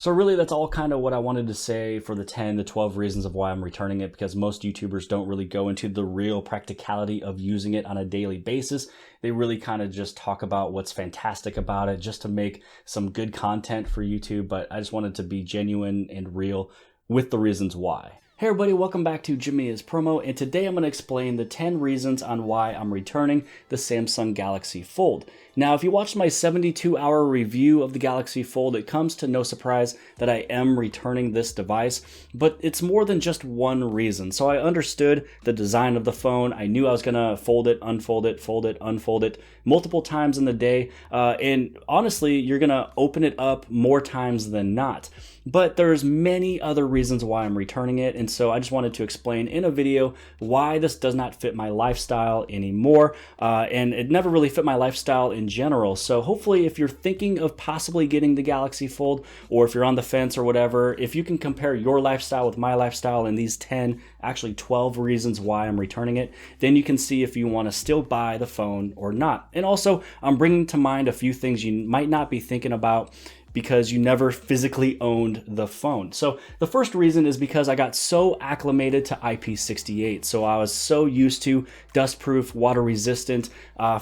So really that's all kind of what I wanted to say for the 10 to 12 reasons of why I'm returning it, because most YouTubers don't really go into the real practicality of using it on a daily basis. They really kind of just talk about what's fantastic about it just to make some good content for YouTube, but I just wanted to be genuine and real with the reasons why. Hey everybody, welcome back to Jimmy is Promo, and today I'm going to explain the 10 reasons on why I'm returning the Samsung Galaxy Fold. Now, if you watched my 72-hour review of the Galaxy Fold, it comes to no surprise that I am returning this device, but it's more than just one reason. So I understood the design of the phone. I knew I was going to fold it, unfold it, fold it, unfold it multiple times in the day, and honestly, you're going to open it up more times than not. But there's many other reasons why I'm returning it, and so I just wanted to explain in a video why this does not fit my lifestyle anymore, and it never really fit my lifestyle in general. So hopefully if you're thinking of possibly getting the Galaxy Fold, or if you're on the fence or whatever, if you can compare your lifestyle with my lifestyle and these 10, actually 12 reasons why I'm returning it, then you can see if you want to still buy the phone or not. And also, I'm bringing to mind a few things you might not be thinking about because you never physically owned the phone. So the first reason is because I got so acclimated to IP68. So I was so used to dustproof, water resistant.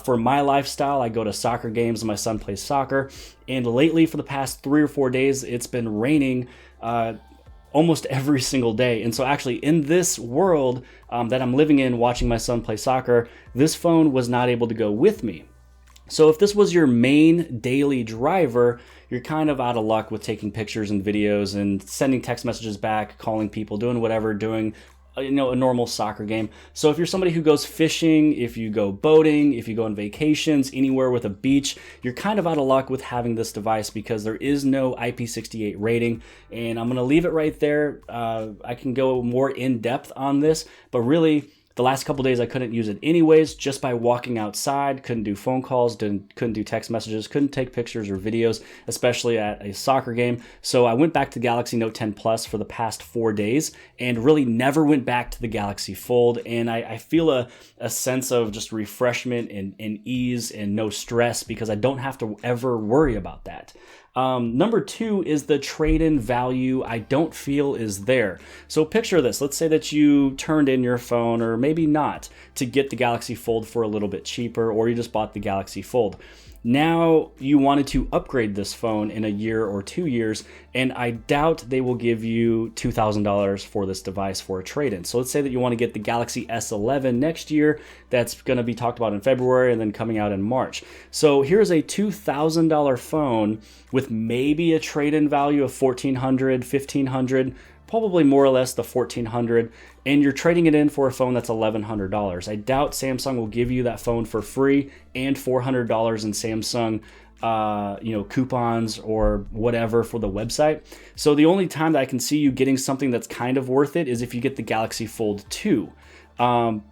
For my lifestyle, I go to soccer games and my son plays soccer. And lately, for the past 3 or 4 days, it's been raining almost every single day. And so actually in this world that I'm living in, watching my son play soccer, this phone was not able to go with me. So if this was your main daily driver, you're kind of out of luck with taking pictures and videos and sending text messages back, calling people, doing whatever, doing a normal soccer game. So if you're somebody who goes fishing, if you go boating, if you go on vacations, anywhere with a beach, you're kind of out of luck with having this device because there is no IP68 rating. And I'm going to leave it right there. I can go more in depth on this, but really, the last couple days I couldn't use it anyways, just by walking outside, couldn't do phone calls, couldn't do text messages, couldn't take pictures or videos, especially at a soccer game. So I went back to Galaxy Note 10 Plus for the past 4 days and really never went back to the Galaxy Fold. And I feel a sense of just refreshment and ease and no stress because I don't have to ever worry about that. Number 2 is the trade-in value I don't feel is there. So picture this. Let's say that you turned in your phone, or maybe not, to get the Galaxy Fold for a little bit cheaper, or you just bought the Galaxy Fold. Now you wanted to upgrade this phone in a year or 2 years, and I doubt they will give you $2,000 for this device for a trade-in. So let's say that you want to get the Galaxy S11 next year. That's going to be talked about in February and then coming out in March. So here's a $2,000 phone with maybe a trade-in value of $1,400, $1,500, probably more or less the $1,400, and you're trading it in for a phone that's $1,100. I doubt Samsung will give you that phone for free and $400 in Samsung coupons or whatever for the website. So the only time that I can see you getting something that's kind of worth it is if you get the Galaxy Fold 2.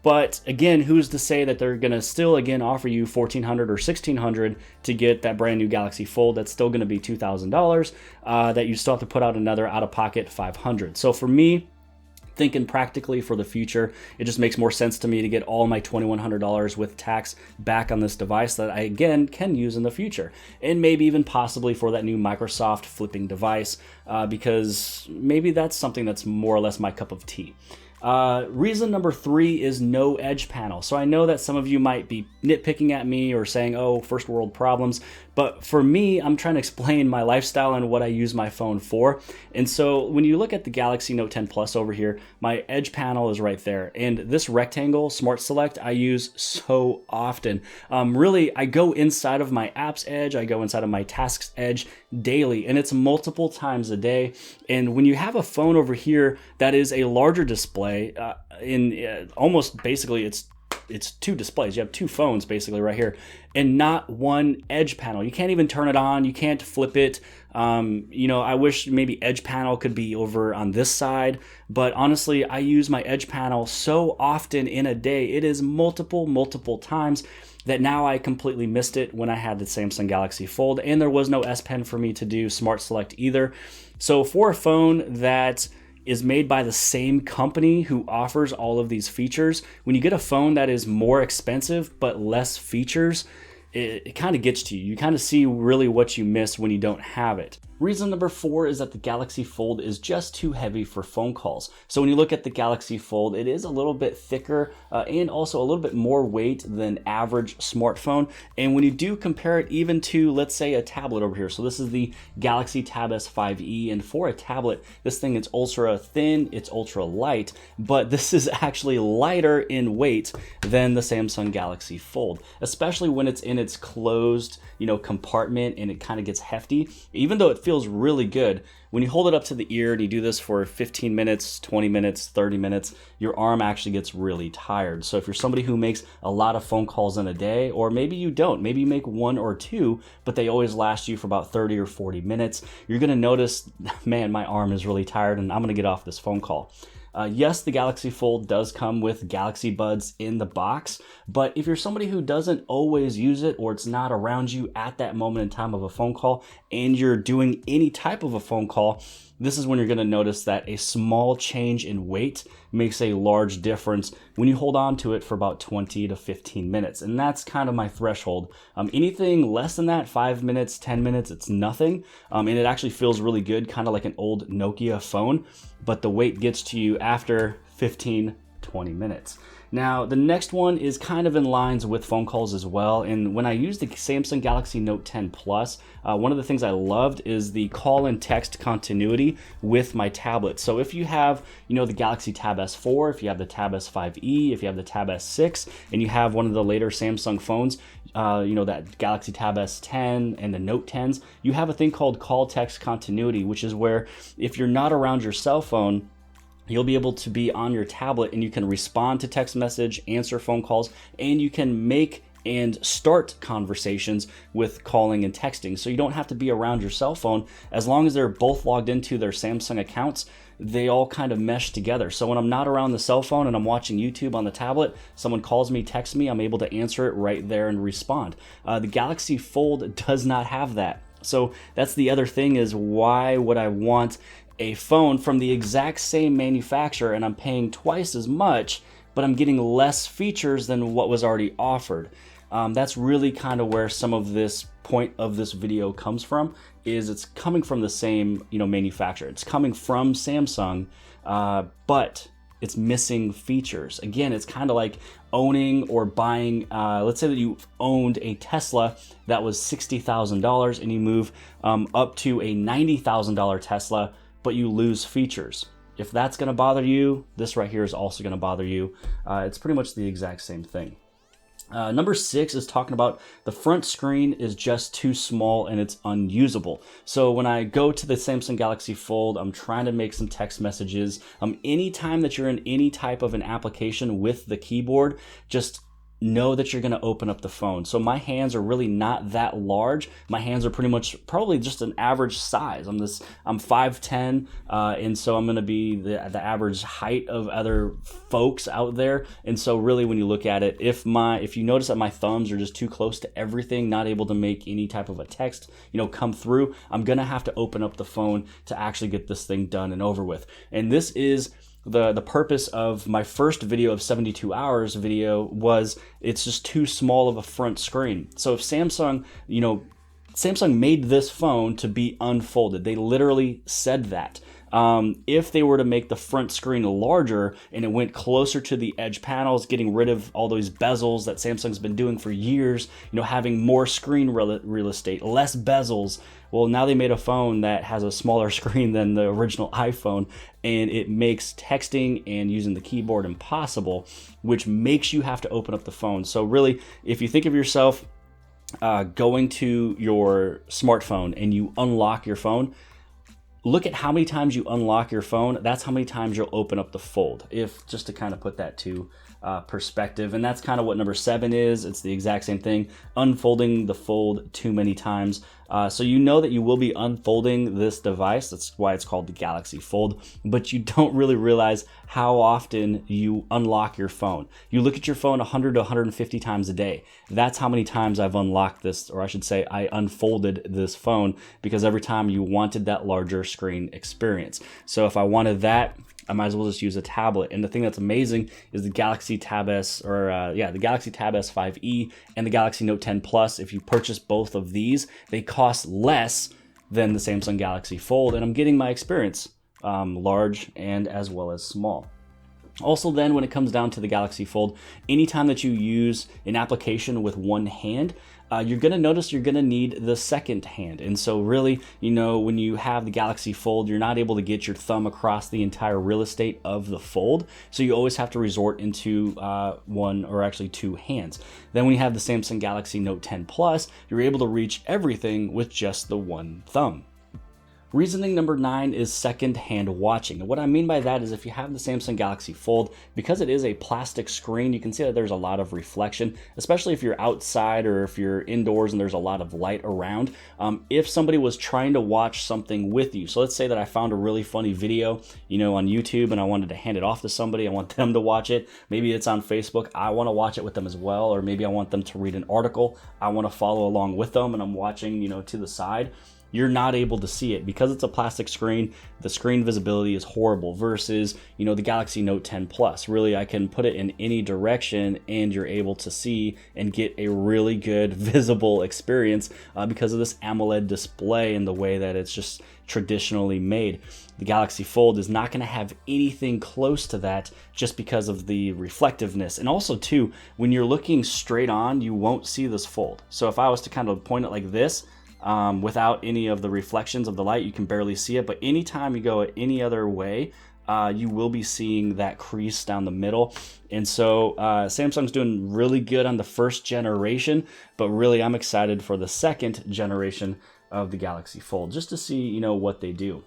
But again, who's to say that they're going to still again offer you $1,400 or $1,600 to get that brand new Galaxy Fold? That's still going to be $2,000 that you still have to put out another out-of-pocket $500. So for me, thinking practically for the future, it just makes more sense to me to get all my $2,100 with tax back on this device that I again can use in the future, and maybe even possibly for that new Microsoft flipping device, because maybe that's something that's more or less my cup of tea. Reason number 3 is no edge panel. So I know that some of you might be nitpicking at me or saying, oh, first world problems. But for me, I'm trying to explain my lifestyle and what I use my phone for. And so when you look at the Galaxy Note 10 Plus over here, my edge panel is right there. And this rectangle Smart Select I use so often. Really, I go inside of my app's edge, I go inside of my tasks edge daily, and it's multiple times a day. And when you have a phone over here that is a larger display, almost basically it's 2 displays. You have 2 phones basically right here and not one edge panel. You can't even turn it on. You can't flip it. I wish maybe edge panel could be over on this side, but honestly, I use my edge panel so often in a day. It is multiple times that now I completely missed it when I had the Samsung Galaxy Fold, and there was no S Pen for me to do Smart Select either. So for a phone that is made by the same company who offers all of these features, when you get a phone that is more expensive but less features, it kind of gets to you. You kind of see really what you miss when you don't have it. Reason number 4 is that the Galaxy Fold is just too heavy for phone calls. So when you look at the Galaxy Fold, it is a little bit thicker and also a little bit more weight than average smartphone. And when you do compare it even to, let's say, a tablet over here. So this is the Galaxy Tab S5e, and for a tablet, this thing is ultra thin, it's ultra light, but this is actually lighter in weight than the Samsung Galaxy Fold, especially when it's in its closed, compartment and it kind of gets hefty. Even though it feels really good, when you hold it up to the ear and you do this for 15 minutes, 20 minutes, 30 minutes, your arm actually gets really tired. So if you're somebody who makes a lot of phone calls in a day, or maybe you don't, maybe you make 1 or 2, but they always last you for about 30 or 40 minutes, you're gonna notice, man, my arm is really tired and I'm gonna get off this phone call. Yes, the Galaxy Fold does come with Galaxy Buds in the box, but if you're somebody who doesn't always use it, or it's not around you at that moment in time of a phone call, and you're doing any type of a phone call, this is when you're going to notice that a small change in weight makes a large difference when you hold on to it for about 20 to 15 minutes. And that's kind of my threshold. Anything less than that, 5 minutes, 10 minutes, it's nothing. And it actually feels really good, kind of like an old Nokia phone, but the weight gets to you after 15, 20 minutes. Now, the next one is kind of in lines with phone calls as well. And when I used the Samsung Galaxy Note 10 Plus, one of the things I loved is the call and text continuity with my tablet. So if you have, the Galaxy Tab S4, if you have the Tab S5e, if you have the Tab S6, and you have one of the later Samsung phones, that Galaxy Tab S10 and the Note 10s, you have a thing called call text continuity, which is where if you're not around your cell phone, you'll be able to be on your tablet and you can respond to text message, answer phone calls, and you can make and start conversations with calling and texting. So you don't have to be around your cell phone. As long as they're both logged into their Samsung accounts, they all kind of mesh together. So when I'm not around the cell phone and I'm watching YouTube on the tablet, someone calls me, texts me, I'm able to answer it right there and respond. The Galaxy Fold does not have that. So that's the other thing, is why would I want a phone from the exact same manufacturer and I'm paying twice as much, but I'm getting less features than what was already offered? That's really kind of where some of this point of this video comes from, is it's coming from the same, manufacturer. It's coming from Samsung, but it's missing features. Again, it's kind of like owning or buying, let's say that you owned a Tesla that was $60,000 and you move up to a $90,000 Tesla, but you lose features. If that's going to bother you, this right here is also going to bother you. It's pretty much the exact same thing. Number 6 is talking about the front screen is just too small and it's unusable. So when I go to the Samsung Galaxy Fold, I'm trying to make some text messages. Anytime that you're in any type of an application with the keyboard, just know that you're going to open up the phone. So my hands are really not that large. My hands are pretty much probably just an average size. I'm 5'10", and so I'm going to be the average height of other folks out there. And so really, when you look at it, if you notice that my thumbs are just too close to everything, not able to make any type of a text, come through, I'm going to have to open up the phone to actually get this thing done and over with. And this is the purpose of my first video of 72 hours video, was it's just too small of a front screen. So if Samsung made this phone to be unfolded. They literally said that. If they were to make the front screen larger and it went closer to the edge panels, getting rid of all those bezels that Samsung's been doing for years, having more screen real estate, less bezels. Well, now they made a phone that has a smaller screen than the original iPhone, and it makes texting and using the keyboard impossible, which makes you have to open up the phone. So really, if you think of yourself going to your smartphone and you unlock your phone, look at how many times you unlock your phone. That's how many times you'll open up the Fold, just to kind of put that to perspective. And that's kind of what number 7 is. It's the exact same thing, unfolding the Fold too many times. So you know that you will be unfolding this device. That's why it's called the Galaxy Fold, but you don't really realize how often you unlock your phone. You look at your phone 100 to 150 times a day. That's how many times I've unlocked this, or I should say I unfolded this phone, because every time you wanted that larger screen experience. So if I wanted that, I might as well just use a tablet. And the thing that's amazing is the Galaxy Tab the Galaxy Tab S5e and the Galaxy Note 10 Plus. If you purchase both of these, they cost less than the Samsung Galaxy Fold, and I'm getting my experience, large and as well as small. Also then, when it comes down to the Galaxy Fold, anytime that you use an application with one hand, you're going to notice you're going to need the second hand. And so really, when you have the Galaxy Fold, you're not able to get your thumb across the entire real estate of the Fold. So you always have to resort into one or actually two hands. Then when you have the Samsung Galaxy Note 10 Plus, you're able to reach everything with just the one thumb. Reasoning number 9 is second-hand watching. And what I mean by that is if you have the Samsung Galaxy Fold, because it is a plastic screen, you can see that there's a lot of reflection, especially if you're outside or if you're indoors and there's a lot of light around. If somebody was trying to watch something with you, so let's say that I found a really funny video, on YouTube, and I wanted to hand it off to somebody, I want them to watch it. Maybe it's on Facebook, I want to watch it with them as well, or maybe I want them to read an article, I want to follow along with them, and I'm watching, to the side. You're not able to see it because it's a plastic screen. The screen visibility is horrible versus, the Galaxy Note 10 Plus. Really, I can put it in any direction and you're able to see and get a really good visible experience because of this AMOLED display and the way that it's just traditionally made. The Galaxy Fold is not going to have anything close to that just because of the reflectiveness. And also too, when you're looking straight on, you won't see this fold. So if I was to kind of point it like this, without any of the reflections of the light, you can barely see it. But anytime you go any other way, you will be seeing that crease down the middle. And so Samsung's doing really good on the first generation, but really I'm excited for the second generation of the Galaxy Fold just to see, what they do.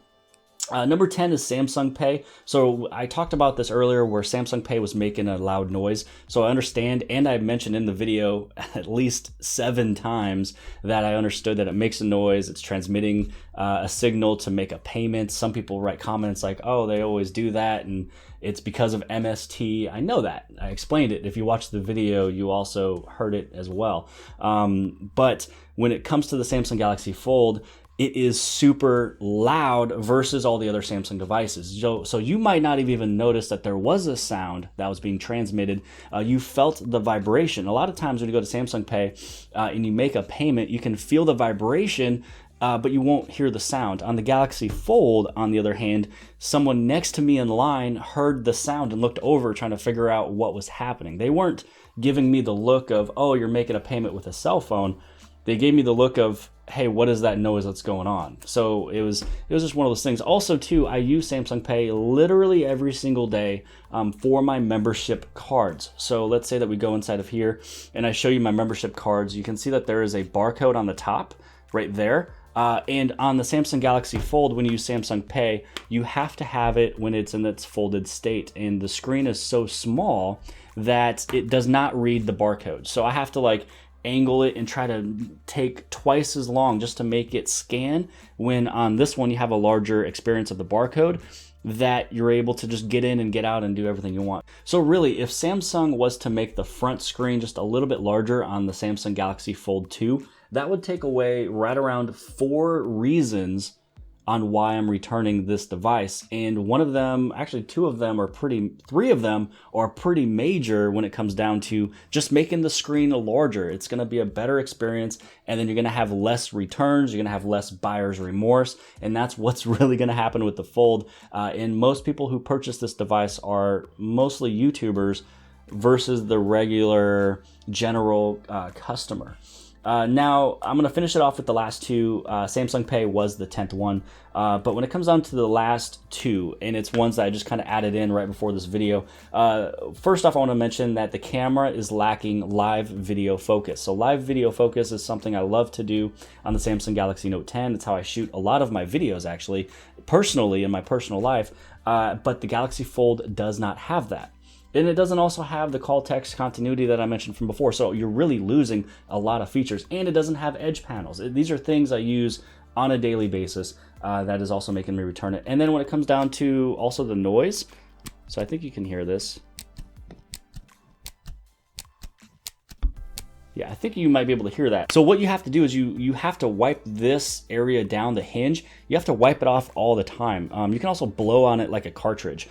Number 10 is Samsung Pay. So I talked about this earlier where Samsung Pay was making a loud noise. So I understand, and I mentioned in the video at least 7 times that I understood that it makes a noise. It's transmitting a signal to make a payment. Some people write comments like, oh, they always do that, and it's because of MST. I know that. I explained it. If you watched the video, you also heard it as well. But when it comes to the Samsung Galaxy Fold, it is super loud versus all the other Samsung devices. So you might not have even noticed that there was a sound that was being transmitted. You felt the vibration. A lot of times when you go to Samsung Pay and you make a payment, you can feel the vibration, but you won't hear the sound. On the Galaxy Fold, on the other hand, someone next to me in line heard the sound and looked over trying to figure out what was happening. They weren't giving me the look of, oh, you're making a payment with a cell phone. They gave me the look of, hey, what is that noise that's going on? So it was just one of those things. Also, too, I use Samsung Pay literally every single day for my membership cards. So let's say that we go inside of here and I show you my membership cards. You can see that there is a barcode on the top right there. And on the Samsung Galaxy Fold, when you use Samsung Pay, you have to have it when it's in its folded state. And the screen is so small that it does not read the barcode. So I have to angle it and try to take twice as long just to make it scan, when on this one you have a larger experience of the barcode that you're able to just get in and get out and do everything you want. So really, if Samsung was to make the front screen just a little bit larger on the Samsung Galaxy Fold 2, that would take away right around 4 reasons on why I'm returning this device. And one of them, actually 3 of them are pretty major when it comes down to just making the screen larger. It's gonna be a better experience, and then you're gonna have less returns, you're gonna have less buyer's remorse, and that's what's really gonna happen with the Fold. And most people who purchase this device are mostly YouTubers versus the regular general customer. Now, I'm going to finish it off with the last 2. Samsung Pay was the 10th one. But when it comes down to the last 2, and it's ones that I just kind of added in right before this video, first off, I want to mention that the camera is lacking live video focus. So live video focus is something I love to do on the Samsung Galaxy Note 10. It's how I shoot a lot of my videos, actually, personally in my personal life. But the Galaxy Fold does not have that. And it doesn't also have the call text continuity that I mentioned from before, so you're really losing a lot of features. And it doesn't have edge panels. These are things I use on a daily basis that is also making me return it. And then when it comes down to also the noise, so I think you can hear this. Yeah, I think you might be able to hear that. So what you have to do is you have to wipe this area down, the hinge. You have to wipe it off all the time. You can also blow on it like a cartridge.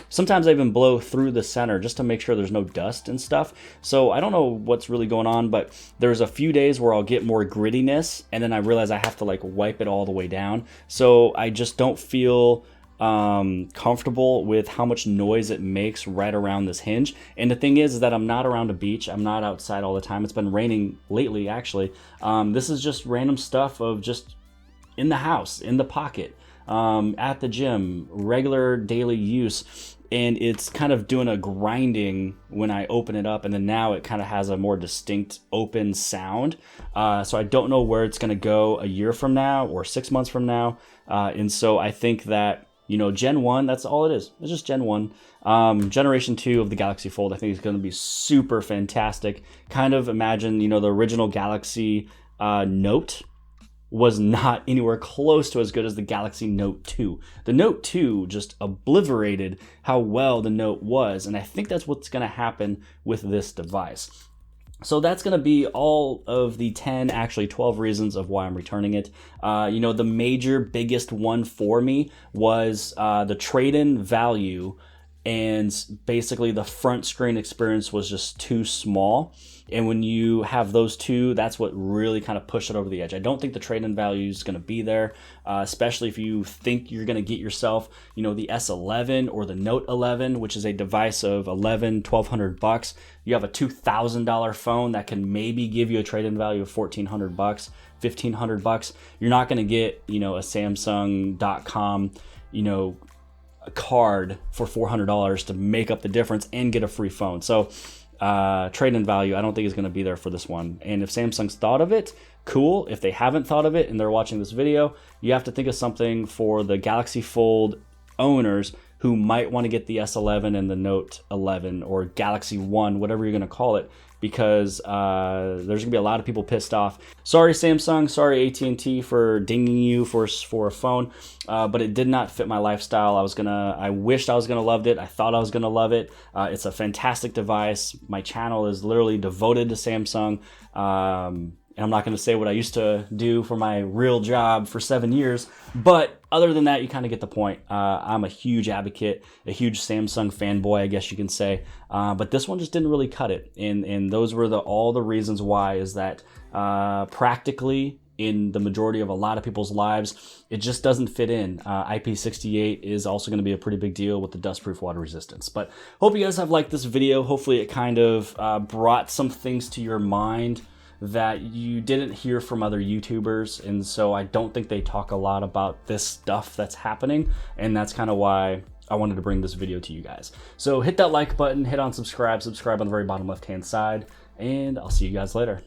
Sometimes I even blow through the center just to make sure there's no dust and stuff. So I don't know what's really going on, but there's a few days where I'll get more grittiness, and then I realize I have to like wipe it all the way down. So I just don't feel comfortable with how much noise it makes right around this hinge. And the thing is that I'm not around a beach. I'm not outside all the time. It's been raining lately, actually. This is just random stuff of just in the house, in the pocket, at the gym, regular daily use. And it's kind of doing a grinding when I open it up, and then now it kind of has a more distinct open sound. So I don't know where it's going to go a year from now or 6 months from now. And so I think that, you know, Gen 1, that's all it is. It's just Gen 1. Generation 2 of the Galaxy Fold, I think is going to be super fantastic. Kind of imagine, you know, the original Galaxy Note was not anywhere close to as good as the Galaxy Note 2. The Note 2 just obliterated how well the Note was, and I think that's what's going to happen with this device. So that's going to be all of the 10, actually 12 reasons of why I'm returning it. You know, the major, biggest one for me was the trade-in value, and basically the front screen experience was just too small. And when you have those two, that's what really kind of pushed it over the edge. I don't think the trade-in value is going to be there, especially if you think you're going to get yourself, you know, the S11 or the Note 11, which is a device of $1,200. You have a $2,000 phone that can maybe give you a trade-in value of $1,400, $1,500. You're not going to get, you know, a Samsung.com, you know, a card for $400 to make up the difference and get a free phone. So trade-in value, I don't think is going to be there for this one. And if Samsung's thought of it, cool. If they haven't thought of it and they're watching this video, you have to think of something for the Galaxy Fold owners who might want to get the S11 and the Note 11 or Galaxy One, whatever you're going to call it, because there's going to be a lot of people pissed off. Sorry, Samsung. Sorry, AT&T for dinging you for a phone, but it did not fit my lifestyle. I wished I was going to love it. I thought I was going to love it. It's a fantastic device. My channel is literally devoted to Samsung. And I'm not going to say what I used to do for my real job for 7 years, but other than that, you kind of get the point. I'm a huge advocate, a huge Samsung fanboy, I guess you can say, but this one just didn't really cut it. And those were all the reasons why, is that practically in the majority of a lot of people's lives, it just doesn't fit in. IP68 is also going to be a pretty big deal with the dustproof water resistance. But hope you guys have liked this video. Hopefully it kind of brought some things to your mind that you didn't hear from other YouTubers, and so I don't think they talk a lot about this stuff that's happening, and that's kind of why I wanted to bring this video to you guys. So hit that like button, hit on subscribe on the very bottom left hand side, and I'll see you guys later.